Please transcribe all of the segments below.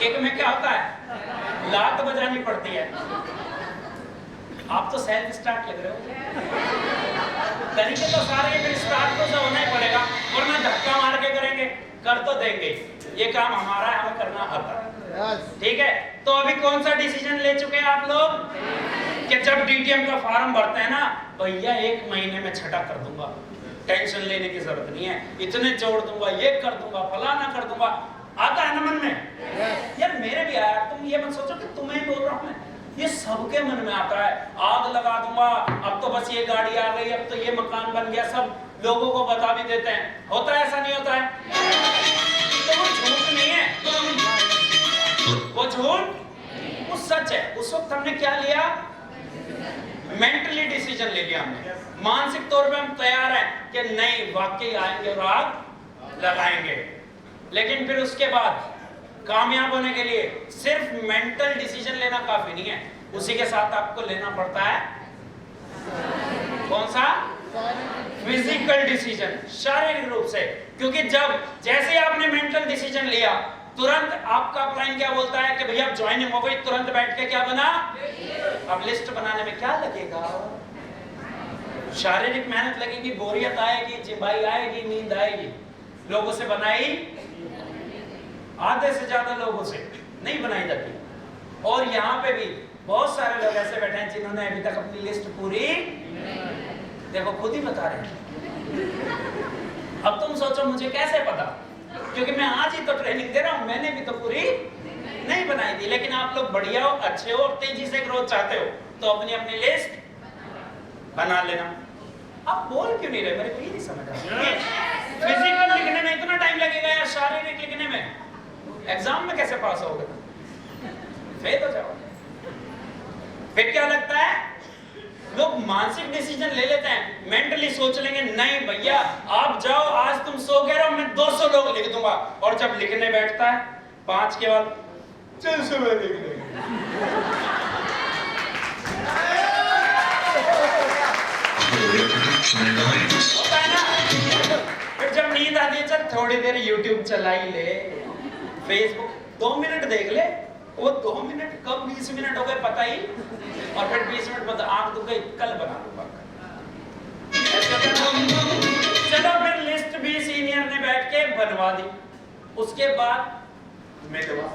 एक में क्या होता है, लात बजानी पड़ती है। आप तो सेल्फ स्टार्ट लग रहे हो। तरीके तो सारे, फिर स्टार्ट तो होना ही पड़ेगा, वरना धक्का मार के करेंगे, कर तो देंगे। ये काम हमारा है, हमें करना आता है। ठीक है, तो अभी कौन सा डिसीजन ले चुके हैं आप लोग कि जब डीटीएम का फॉर्म भरते हैं ना, भैया 1 महीने में छटा कर दूंगा, टेंशन लेने की जरूरत नहीं है, इतने जोड़ दूंगा, ये कर दूंगा, फलाना कर दूंगा। आता है ना मन में? यार मेरे भी आया। तुम ये मत सोचो कि तुम्हें बोल रहा हूं मैं, ये सबके मन में आता है। आग लगा दूंगा, अब तो बस ये गाड़ी आ गई, अब तो ये मकान बन गया, सब लोगों को बता भी देते हैं। होता है ऐसा, नहीं होता है? तो वो झूठ नहीं है, वो झूठ, वो सच है। उस वक्त हमने क्या लिया? मेंटली डिसीजन ले लिया हमने, मानसिक तौर पे हम तैयार हैं कि नहीं वाकई आएंगे और आग लगाएंगे। लेकिन फिर उसके बाद कामयाब होने के लिए सिर्फ मेंटल डिसीजन लेना काफी नहीं है, उसी के साथ आपको लेना पड़ता है कौन सा? फिजिकल डिसीजन, शारीरिक रूप से। क्योंकि जब जैसे आपने मेंटल डिसीजन लिया, तुरंत आपका प्लान क्या बोलता है कि भैया ज्वाइनिंग हो गई, तुरंत बैठ के क्या बना? अब लिस्ट बनाने में क्या लगेगा? शारीरिक मेहनत लगेगी, बोरियत आएगी, चिंबाई आएगी, नींद आएगी। लोगों से बनाई, आधे से ज्यादा लोगों से नहीं बनाई जाती। और यहाँ पे भी बहुत सारे लोग ऐसे बैठे हैं जिन्होंने अभी तक अपनी लिस्ट पूरी, देखो खुद ही बता रहे हैं। अब तुम सोचो मुझे कैसे पता, क्योंकि मैं आज ही तो ट्रेनिंग दे रहा हूं, मैंने भी तो पूरी नहीं बनाई थी। लेकिन आप लोग बढ़िया हो, अच्छे हो और तेजी से ग्रोथ चाहते हो, तो अपनी अपनी लिस्ट बना लेना। आप बोल क्यों नहीं रहे? मेरे को ये नहीं समझ आ। फिजिकल लिखने में इतना टाइम लगेगा या शारीरिक लिखने में? एग्जाम में कैसे पास होगे? फेल हो जाओगे। फिर क्या लगता है, लोग मानसिक डिसीजन ले लेते हैं, मेंटली सोच लेंगे नहीं भैया आप जाओ, आज तुम सो गए रहो, मैं 200 लोग लिख दूंगा। और जब लिखने बैठता है 5 के बाद चल सुबह लिख लेंगे। होता है ना? फिर जब नींद आती है, चल थोड़ी देर YouTube चला ही ले, फेसबुक 2 मिनट देख ले। वो 2 मिनट कब 20 मिनट हो गए पता ही, और फिर 20 मिनट बाद आंख दुख गई, कल बना लूंगा। चलो फिर लिस्ट भी सीनियर ने बैठ के बनवा दी। उसके बाद मिलवा।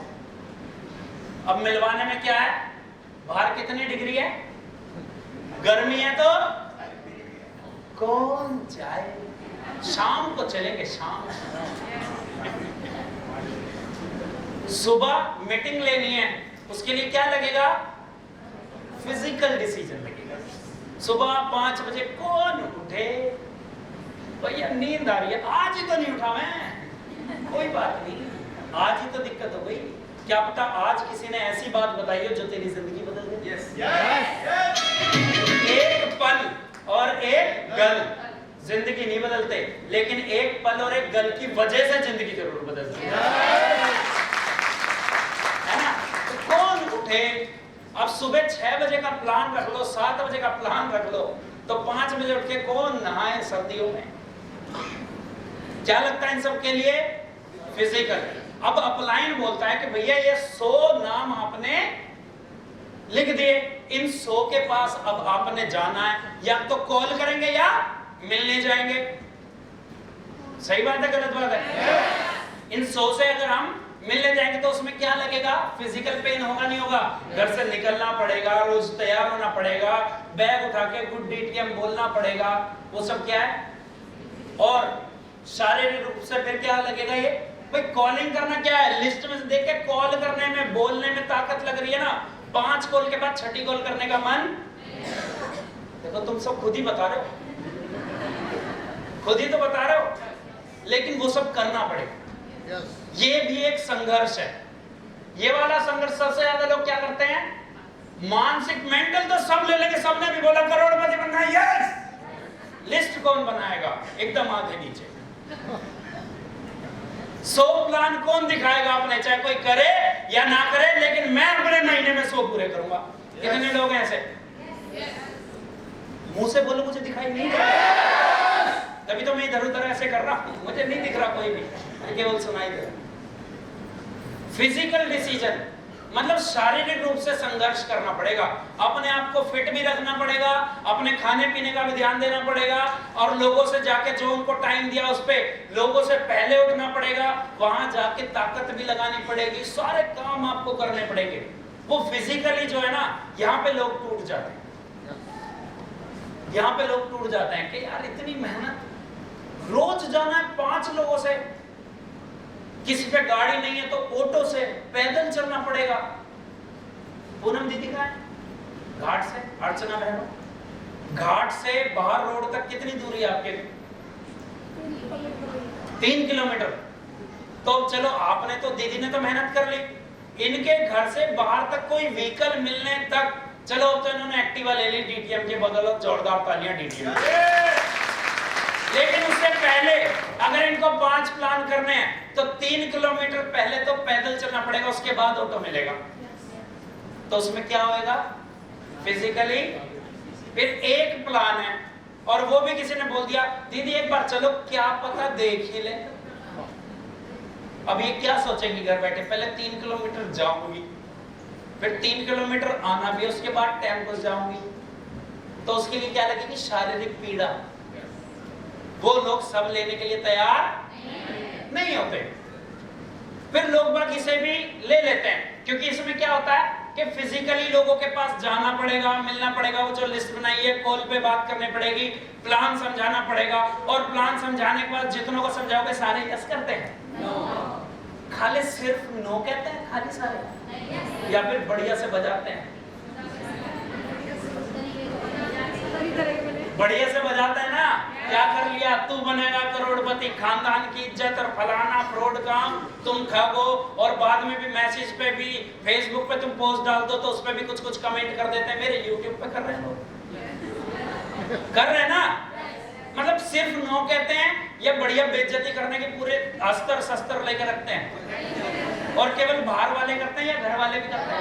अब मिलवाने में क्या है, बाहर कितनी डिग्री है, गर्मी है तो कौन जाए, शाम को चलेंगे, शाम। सुबह मीटिंग लेनी है, उसके लिए क्या लगेगा? फिजिकल डिसीजन लगेगा। सुबह 5 बजे कौन उठे? भैया नींद आ रही है, आज ही तो नहीं उठा मैं, कोई बात नहीं, आज ही तो दिक्कत हो गई। क्या पता आज किसी ने ऐसी बात बताई हो जो तेरी जिंदगी बदल दे। एक पल और एक गल जिंदगी नहीं बदलते, लेकिन एक पल और एक गल की वजह से जिंदगी जरूर बदलती है ना? तो कौन उठे? अब सुबह 6 बजे का प्लान रख लो, 7 बजे का प्लान रख लो, तो 5 बजे उठ के कौन नहाए सर्दियों में? क्या लगता है इन सब के लिए? फिजिकल। अब अपलाइन बोलता है कि भैया ये 100 नाम आपने लिख दिए, इन 100 के पास अब आपने जाना है, या तो कॉल करेंगे या मिलने जाएंगे। सही बात है गलत बात है? इन 100 से अगर हम मिलने जाएंगे तो उसमें क्या लगेगा? फिजिकल पेन होगा नहीं होगा? घर से निकलना पड़ेगा, रोज तैयार होना पड़ेगा, बैग उठा के गुड डीटीएम बोलना पड़ेगा, वो सब क्या है? और शारीरिक रूप से फिर क्या लगेगा? ये भाई कॉलिंग करना क्या है, लिस्ट में से देख के कॉल करने में, बोलने में ताकत लग रही है ना, 5 कॉल के बाद 6ठी कॉल करने का मन। देखो तुम सब खुद ही बता रहे हो, खुद ही तो बता रहे हो, लेकिन वो सब करना पड़ेगा। ये भी एक संघर्ष है। ये वाला संघर्ष सबसे ज्यादा लोग क्या करते हैं? मानसिक, मेंटल तो सब ले लेंगे, सबने भी बोला करोड़पति बनना है, यस। लिस्ट कौन बनाएगा? एकदम आगे नीचे। 100 प्लान कौन दिखाएगा अपने, चाहे कोई करे या ना करे, लेकिन मैं अपने महीने में 100 पूरे करूंगा। कितने लोग हैं ऐसे? मुंह से बोलो मुझे दिखाई नहीं दे रहा, तभी तो मैं इधर उधर ऐसे कर रहा हूं, मुझे नहीं दिख रहा कोई भी, केवल सुनाई दे रहा। फिजिकल डिसीजन मतलब शारीरिक रूप से संघर्ष करना पड़ेगा, अपने आप को फिट भी रखना पड़ेगा, अपने खाने पीने का भी ध्यान देना पड़ेगा, और लोगों से जाके जो उनको टाइम दिया उस पे लोगों से पहले उठना पड़ेगा, वहां जाके ताकत भी लगानी पड़ेगी, सारे काम आपको करने पड़ेंगे। वो फिजिकली जो है ना, यहाँ पे लोग टूट जाते हैं, यहाँ पे लोग टूट जाते हैं कि यार इतनी मेहनत, रोज जाना है 5 लोगों से, किसी पे गाड़ी नहीं है तो ऑटो से, पैदल चलना पड़ेगा। पूनम दीदी का है घाट से, अर्चना बहनों, घाट से बाहर रोड तक कितनी दूरी है आपके? 3 किलोमीटर। तो चलो आपने तो, दीदी ने तो मेहनत कर ली, इनके घर से बाहर तक कोई व्हीकल मिलने तक, चलो तो इन्होंने एक्टिवा ले ली डीटीएम के बदौलत, जोरदार तालियां डीटीएम। लेकिन उससे पहले अगर इनको 5 प्लान करने हैं तो 3 किलोमीटर पहले तो पैदल चलना पड़ेगा, उसके बाद ऑटो मिलेगा। तो उसमें क्या होएगा? फिजिकली। फिर एक प्लान है और वो भी किसी ने बोल दिया दीदी एक बार चलो, क्या पता देख ही ले। अब ये क्या सोचेंगी घर बैठे, पहले 3 किलोमीटर जाऊंगी, फिर 3 किलोमीटर आना भी, उसके बाद टेम्पो जाऊंगी, तो उसके लिए क्या लगेगी? शारीरिक पीड़ा। वो लोग सब लेने के लिए तैयार नहीं होते। फिर लोग बाग इसे भी ले लेते हैं, क्योंकि इसमें क्या होता है कि फिजिकली लोगों के पास जाना पड़ेगा, मिलना पड़ेगा, वो जो लिस्ट बनाई है कॉल पे बात करनी पड़ेगी, प्लान समझाना पड़ेगा, और प्लान समझाने के बाद जितनों को समझाओगे सारे यस करते हैं, खाली सिर्फ नो कहते हैं खाली सारे, या फिर बढ़िया से बजाते हैं, बढ़िया से बजाते हैं ना, क्या कर लिया तू बनेगा करोड़पति, खानदान की इज्जत और फलाना फ्रॉड काम तुम खाओ, और बाद में भी मैसेज पे भी फेसबुक पे तुम पोस्ट डाल दो तो उस पे भी कुछ कुछ कमेंट कर देते हैं, मेरे यूट्यूब पे कर रहे हैं लोग, कर रहे हैं ना। मतलब सिर्फ नो कहते हैं, ये बढ़िया बेइज्जती करने के पूरे अस्त्र शस्त्र लेकर रखते हैं, और केवल बाहर वाले करते हैं या घर वाले भी करते हैं?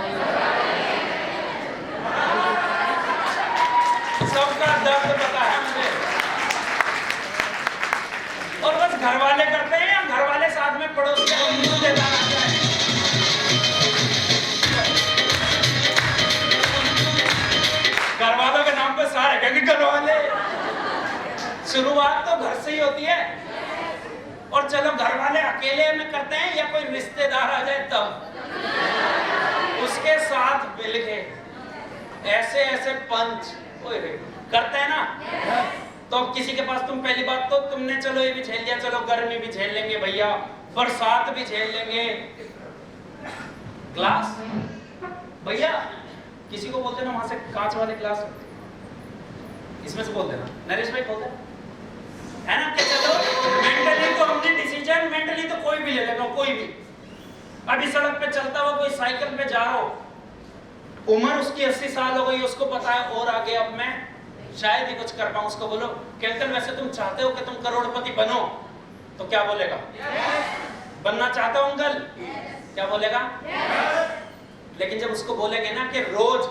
सबका दर्द पता है मुझे। और बस घर वाले करते हैं या घर वाले साथ में पड़ोसी को मुंह देता रहता है? घर वालों के नाम पे सारे कहेंगे घर वाले। शुरुआत तो घर से ही होती है, और चलो घर वाले अकेले में करते हैं या कोई रिश्तेदार आ जाए तब उसके साथ मिल के ऐसे ऐसे पंच करते हैं ना। तो अब किसी के पास तुम पहली बात तो तुमने चलो ये भी झेल लिया, चलो गर्मी भी झेल लेंगे भैया, बरसात भी झेल लेंगे, ग्लास भैया किसी को बोलते ना वहां से कांच वाले ग्लास, इसमें से बोल देना, नरेश भाई बोल देना, है ना। कि चलो मेंटली तो हमने डिसीजन, मेंटली तो कोई भी ले लेगा, कोई भी। अभी सड़क पे चलता हुआ कोई साइकिल पे जा रहा हो, उम्र उसकी 80 साल हो गई, उसको पता है और आगे अब मैं शायद ही कुछ कर पाऊं, उसको बोलो कि अंकल वैसे तुम चाहते हो कि तुम करोड़पति बनो, तो क्या बोलेगा? बनना चाहता हूं अंकल, क्या बोलेगा? लेकिन जब उसको बोलेंगे ना कि रोज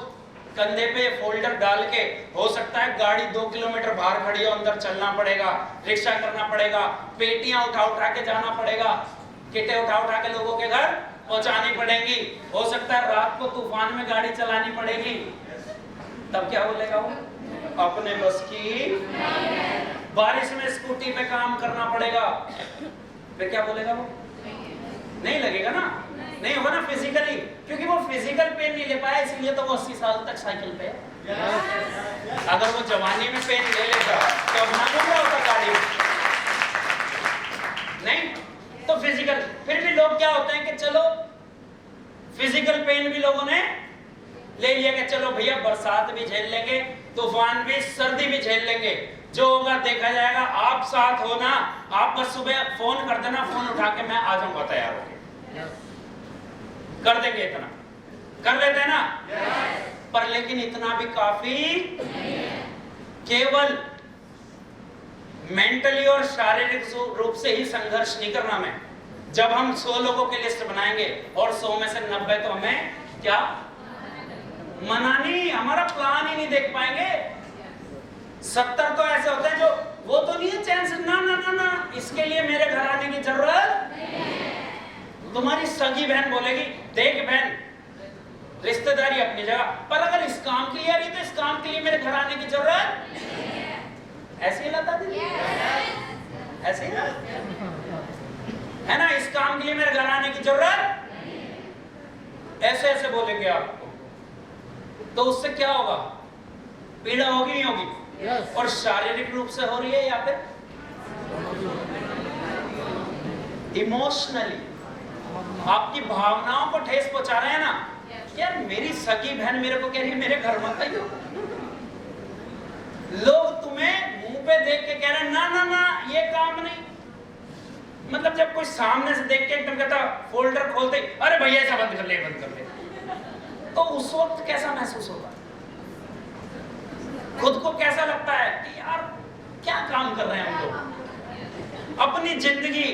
कंधे पे फोल्डर डाल के, हो सकता है गाड़ी 2 किलोमीटर बाहर खड़ी हो, अंदर चलना पड़ेगा, रिक्शा करना पड़ेगा, पेटियां उठा उठा के जाना पड़ेगा, किटे उठा उठा के लोगों के घर पहुंचानी पड़ेगी, हो सकता है रात को तूफान में गाड़ी चलानी पड़ेगी, तब क्या बोलेगा वो? अपने बस की, बारिश में स्कूटी पे काम करना पड़ेगा, फिर क्या बोलेगा वो? नहीं लगेगा ना, नहीं होगा ना फिजिकली, क्योंकि वो फिजिकल पेन नहीं ले पाया, इसलिए तो वो 80 साल तक साइकिल पे है। अगर वो जवानी में पेन ले लेता तो अब ना घूम रहा होता गाड़ी में, नहीं तो फिजिकल। फिर भी लोग क्या होते हैं कि चलो फिजिकल पेन भी लोगों ने ले लिया कि चलो भैया बरसात भी झेल लेंगे, तूफान भी, सर्दी भी झेल लेंगे, जो होगा देखा जाएगा, आप साथ हो ना, आप बस सुबह फोन कर देना, फोन उठा के मैं आ जाऊंगा तैयार होके, कर देंगे, इतना कर लेते हैं ना। पर लेकिन इतना भी काफी केवल मेंटली और शारीरिक रूप से ही संघर्ष नहीं करना। मैं जब हम 100 लोगों की लिस्ट बनाएंगे और 100 में से 90 तो हमें क्या मनानी, हमारा प्लान ही नहीं देख पाएंगे। 70 तो ऐसे होते हैं जो वो तो नहीं है चैन से, ना ना ना ना, इसके लिए मेरे घर आने की जरूरत, तुम्हारी सगी बहन बोलेगी देख बहन, रिश्तेदारी अपनी जगह, पर अगर इस काम के लिए आ रही तो इस काम के लिए मेरे घर आने की जरूरत। ऐसे ही लता दी, ऐसे ही ना, है ना, इस काम के लिए मेरे घर आने की जरूरत, ऐसे ऐसे बोलेंगे आपको, तो उससे क्या होगा? पीड़ा होगी नहीं होगी? और शारीरिक रूप से हो रही है या फिर इमोशनली आपकी भावनाओं को ठेस पहुंचा रहे हैं ना। यार मेरी सगी बहन मेरे को कह रही है मेरे घर मत आइयो, लोग तुम्हें मुंह पे देख के कह रहे हैं ना ना ना ये काम नहीं, मतलब जब कोई सामने से देख के एकदम कहता फोल्डर खोलते अरे भैया ऐसा बंद कर ले, बंद कर ले, तो उस वक्त कैसा महसूस होता है? खुद को कैसा लगता है कि यार क्या काम कर रहे हैं हम लोग? अपनी जिंदगी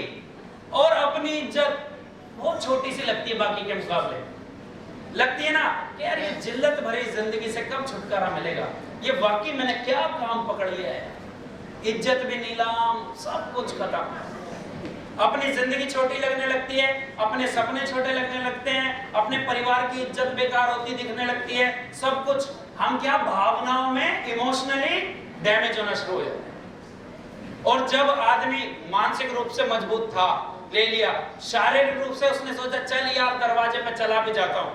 और अपनी इज्जत बहुत छोटी सी लगती है बाकी के मुकाबले, लगती है ना कि यार ये जिल्लत भरी जिंदगी से कब छुटकारा मिलेगा, ये वाकई मैंने क्या काम पकड़ लिया है, इज्जत भी नीलाम, सब कुछ खत्म। अपनी जिंदगी छोटी लगने लगती है, अपने सपने छोटे लगने लगते हैं, अपने परिवार की इज्जत बेकार होती दिखने लगती है, सब कुछ हम क्या भावनाओं में इमोशनली डैमेज होना शुरू हो जाते हैं। और जब आदमी मानसिक रूप से मजबूत था, ले लिया, शारीरिक रूप से उसने सोचा चल यार दरवाजे पे चला भी जाता हूँ,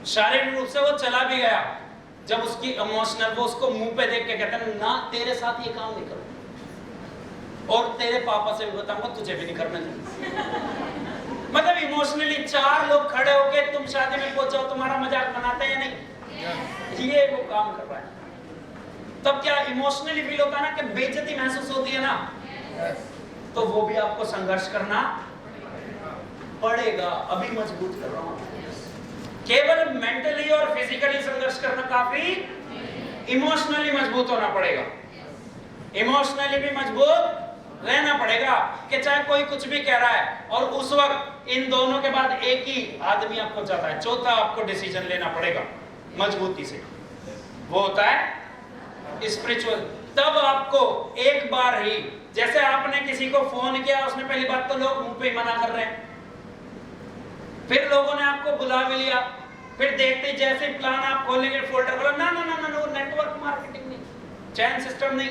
शारीरिक रूप से वो चला भी गया, जब उसकी इमोशनल वो उसको मुंह पे देख के कहते हैं ना तेरे साथ ये काम नहीं करूँ और तेरे पापा से भी बताऊंगा तुझे भी नहीं करने दूंगा। मतलब इमोशनली चार लोग खड़े होके तुम शादी में पहुंचो, तुम्हारा मजाक बनाते हैं या नहीं, ये वो काम कर रहा है। तब क्या इमोशनली फील होता है ना कि बेइज्जती महसूस होती है ना, तो वो भी आपको संघर्ष करना पड़ेगा। अभी मजबूत कर रहा हूं, केवल मेंटली और फिजिकली संघर्ष करना काफी, इमोशनली मजबूत होना पड़ेगा, इमोशनली भी मजबूत रहना पड़ेगा कि चाहे कोई कुछ भी कह रहा है, और उस वक्त इन दोनों के बाद एक ही आदमी आपको चाहता है, चौथा आपको डिसीजन लेना पड़ेगा मजबूती से, वो होता है स्पिरिचुअल। तब आपको एक बार ही, जैसे आपने किसी को फोन किया, उसने पहली बात तो लोग मुंह पे मना कर रहे हैं, फिर लोगों ने आपको बुला भी लिया, फिर देखते जैसे प्लान आप खोलेंगे फोल्डर खोला, ना ना ना ना वो नेटवर्क मार्केटिंग नहीं, चैन सिस्टम नहीं,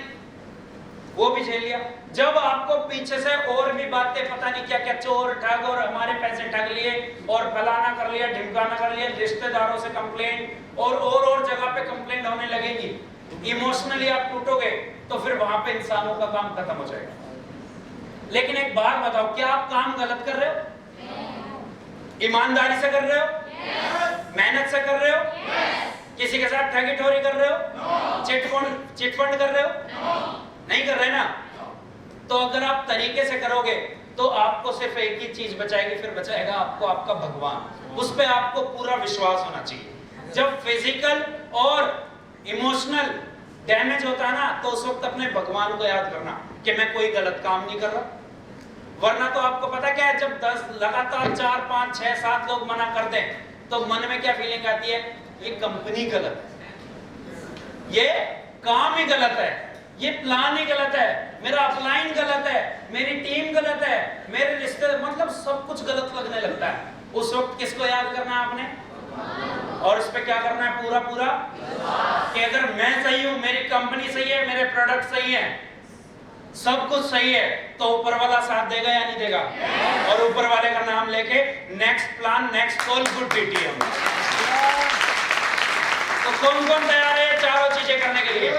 वो भी झेल लिया। जब आपको पीछे से और भी बातें पता नहीं क्या क्या, चोर ठग और हमारे पैसे ठग लिए और फलाना कर लिया ढिमकाना कर लिया, रिश्तेदारों से कंप्लेंट और जगह पे कंप्लेंट होने लगेगी, इमोशनली आप टूटोगे, तो फिर वहां पे इंसानों का काम खत्म हो जाएगा। लेकिन एक बात बताओ, क्या आप काम गलत कर रहे हो? ईमानदारी से कर रहे हो? मेहनत से कर रहे हो? किसी के साथ ठगी ठोरी कर रहे हो? चिटफंड कर रहे हो? नहीं कर रहे ना। तो अगर आप तरीके से करोगे तो आपको सिर्फ एक ही चीज बचाएगी, फिर बचाएगा आपको आपका भगवान, उस पर आपको पूरा विश्वास होना चाहिए। जब फिजिकल और इमोशनल डैमेज होता है ना, तो उस वक्त अपने भगवान को याद करना कि मैं कोई गलत काम नहीं कर रहा, वरना तो आपको पता क्या है, जब 10 लगातार 4 5 6 7 लोग मना कर दें तो मन में क्या फीलिंग आती है, ये कंपनी गलत है, ये काम ही गलत है, ये प्लान ही गलत है, मेरा अपलाइन गलत है, मेरी टीम गलत है, मेरे रिश्ते, मतलब सब कुछ गलत लगने लगता है। उस वक्त किसको याद करना है आपने, और इस पे क्या करना है, पूरा पूरा कि अगर मैं सही हूं, मेरी कंपनी सही है, मेरे प्रोडक्ट सही है, सब कुछ सही है, तो ऊपर वाला साथ देगा या नहीं देगा? और ऊपर वाले का नाम लेके next plan next call good BTM. तो कौन कौन तैयार है चारों चीजें करने के लिए?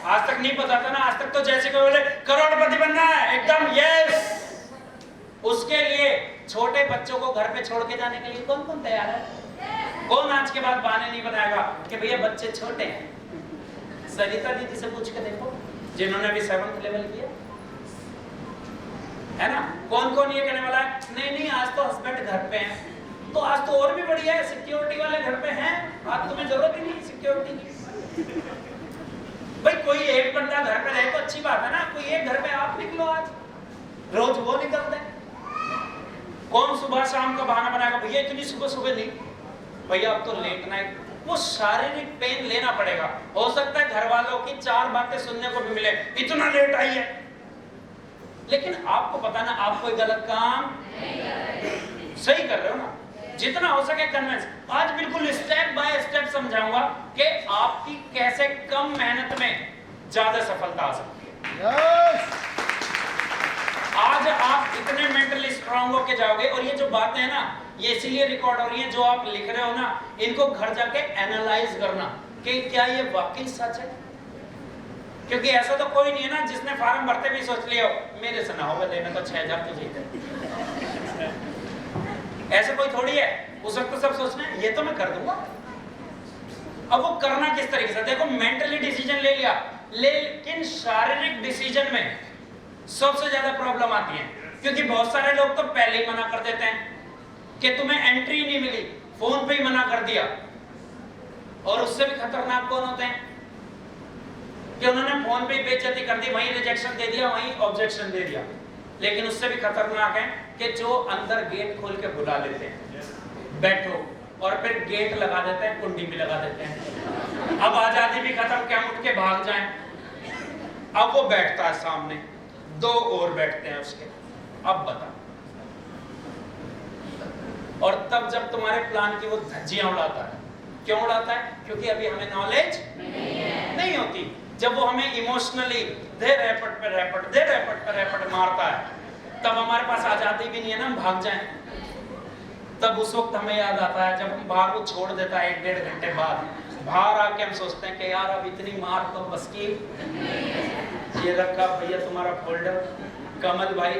आज तक नहीं पता था ना, आज तक तो जैसे कोई बोले करोड़पति बनना है एकदम यस, उसके लिए छोटे बच्चों को घर पे छोड़ के जाने के लिए कौन कौन तैयार है? कौन आज के बाद बहाने नहीं बनाएगा कि भैया बच्चे छोटे हैं? सरिता दीदी से पूछ के देखो, जिन्होंने अभी 7th लेवल किया है ना, कौन कौन ये कहने वाला है नहीं नहीं आज तो हस्बैंड घर पे हैं, तो आज तो और भी बढ़िया है, सिक्योरिटी वाले घर पे हैं, आज तुम्हें जरूरत ही नहीं सिक्योरिटी की। भाई कोई एक बंदा घर पे रहे तो अच्छी बात है ना, कोई एक घर पे आप निकलो, आज रोज वो निकलते हैं। कौन सुबह शाम का बहाना बनाएगा, भैया इतनी सुबह सुबह नहीं, भैया अब तो लेट नाइट, वो शारीरिक पेन लेना पड़ेगा। हो सकता है घर वालों की 4 बातें सुनने को भी मिले, इतना लेट आई है, लेकिन आपको पता ना आप कोई गलत काम सही कर रहे हो ना। जितना हो सके कन्विंस। आज बिल्कुल स्टेप बाय स्टेप समझाऊंगा कि आपकी कैसे कम मेहनत में ज्यादा सफलता आ सकती है। आज आप इतने मेंटली स्ट्रांग होके जाओगे, और ये जो बातें हैं ना, ये इसीलिए रिकॉर्ड हो रही हैं, जो आप लिख रहे हो ना, इनको घर जाके एनालाइज करना कि क्या ये वाकई सच है। क्योंकि ऐसा तो कोई नहीं है ना जिसने फार्म भरते भी सोच लिया मेरे से ना होगा लेना तो 6000 तो जीते। ऐसा कोई थोड़ी है। उस वक्त तो सब सोचना है ये तो मैं कर दूंगा। अब वो करना किस तरीके से, देखो मेंटली डिसीजन ले लिया, लेकिन शारीरिक डिसीजन में सबसे ज्यादा प्रॉब्लम आती है। क्योंकि बहुत सारे लोग तो पहले ही मना कर देते हैं कि तुम्हें एंट्री नहीं मिली, फोन पे ही मना कर दिया। और उससे भी खतरनाक कौन होते हैं कि उन्होंने फोन पे बेइज्जती कर दी, वहीं रिजेक्शन दे दिया, वहीं ऑब्जेक्शन दे दिया। लेकिन उससे भी खतरनाक है कि जो अंदर गेट खोल के बुला लेते हैं, बैठो, और फिर गेट लगा देते हैं, कुंडी भी लगा देते हैं। अब आजादी भी खत्म, क्या उठ के भाग जाएं। अब वो बैठता है सामने, 2 और बैठते हैं उसके। अब बता, और तब जब तुम्हारे प्लान की वो धज्जियां उड़ाता है। क्यों उड़ाता है? क्योंकि अभी हमें नॉलेज नहीं होती। जब वो हमें इमोशनली दे रैपट पे रैपट मारता है, तब हमारे पास आजादी भी नहीं है ना हम भाग जाएं। तब उस वक्त हमें याद आता है जब हम बाहर को छोड़ देता है 1-1.5 घंटे बाद, बाहर आके हम सोचते हैं कि यार अब इतनी मार तो बस की। ये रखा भैया तुम्हारा फोल्डर, कमल भाई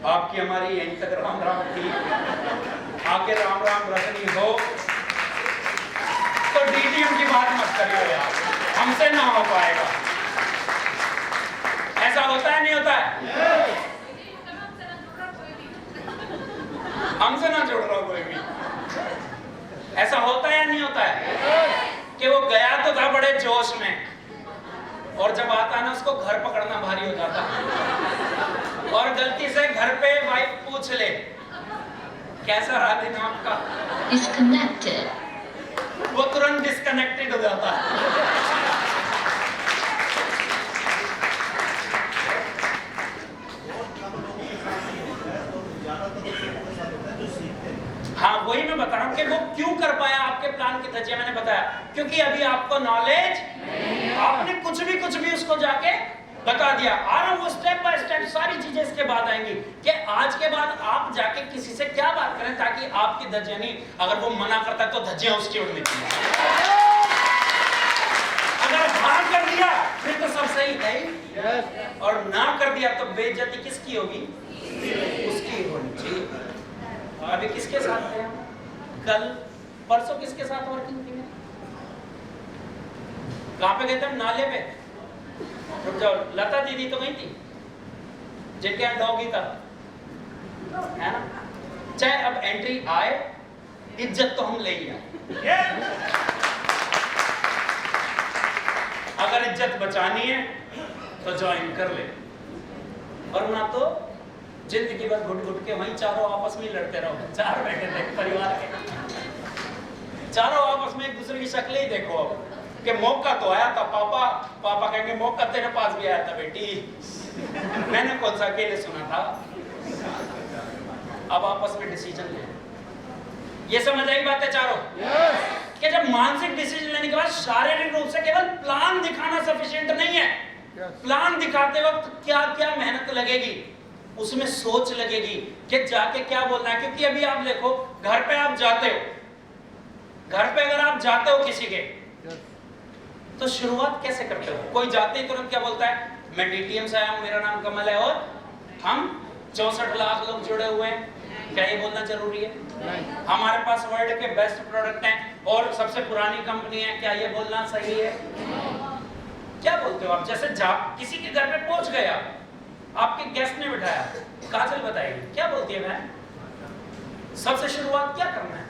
आपकी हमारी यहीं तक राम राम थी, आके राम राम रखनी हो तो डीटीएम की बात मत करियो यार, हमसे ना हो पाएगा। ऐसा होता है नहीं होता है? हमसे ना जुड़ रहा कोई भी। ऐसा होता है या नहीं होता है कि वो गया तो था बड़े जोश में, और जब आता है ना उसको घर पकड़ना भारी हो जाता है। और गलती से घर पे वाइफ पूछ ले कैसा रहा दिन आपका, Disconnected. वो तुरंत डिस्कनेक्टेड हो जाता है। हाँ वही मैं बता रहा हूँ कि वो क्यों कर पाया आपके प्लान की धज्जियां मैंने बताया, क्योंकि अभी आपको नॉलेज, आपने कुछ भी उसको जाके बता दिया। आ रहा हूँ स्टेप बाय स्टेप, सारी चीजें इसके बाद आएंगी कि आज के बाद आप जाके किसी से क्या बात करें ताकि आपकी धज्जियां नहीं, अगर वो मना करता है तो धज्जियां उसकी उड़नी चाहिए। अगर हाँ कर दिया फिर तो सब सही है, और ना कर दिया तो बेइज्जती किसकी होगी? उसकी होनी चाहिए। अभी किसके साथ थे हम? कल परसों किसके साथ वर्किंग थी? कहाँ पे गए थे हम? नाले पे। रुक जाओ, लता दीदी तो गई थी जिनके यहाँ डॉगी था, है ना? चाहे अब एंट्री आए, इज्जत तो हम ले ही आए। अगर इज्जत बचानी है तो ज्वाइन कर ले, और ना तो जिंदगी भर घुट के वहीं चारों आपस में लड़ते रहो। 4 बैठे थे परिवार के, चारों आपस में एक दूसरे की शक्लें ही देखो। अब कि मौका तो आया था, पापा कहेंगे मौका तेरे पास भी आया था बेटी, मैंने कौन सा अकेले सुना था। अब आपस में डिसीजन ले। ये समझ आई बात है चारों? कि जब मानसिक डिसीजन लेने के बाद शारीरिक रूप से केवल प्लान दिखाना सफिशिएंट नहीं है। प्लान दिखाते वक्त क्या क्या मेहनत लगेगी, उसमें सोच लगेगी कि जाके क्या बोलना है। क्योंकि अभी आप देखो, घर पे आप जाते हो, घर पे अगर आप जाते हो किसी के, तो शुरुआत कैसे करते हो? कोई जाते ही तुरंत क्या बोलता है? मैं डीटीएम से आया हूं, मेरा नाम कमल है और हम 64 लाख लोग जुड़े हुए हैं। क्या ये बोलना जरूरी है? हमारे पास वर्ल्ड के बेस्ट प्रोडक्ट हैं और सबसे पुरानी कंपनी है, क्या ये बोलना सही है? क्या बोलते हो आप? जैसे किसी के घर पे पहुंच गए आपके गेस्ट ने बिठाया, काजल बताएगी क्या बोलती है? मैं सबसे शुरुआत क्या करना है?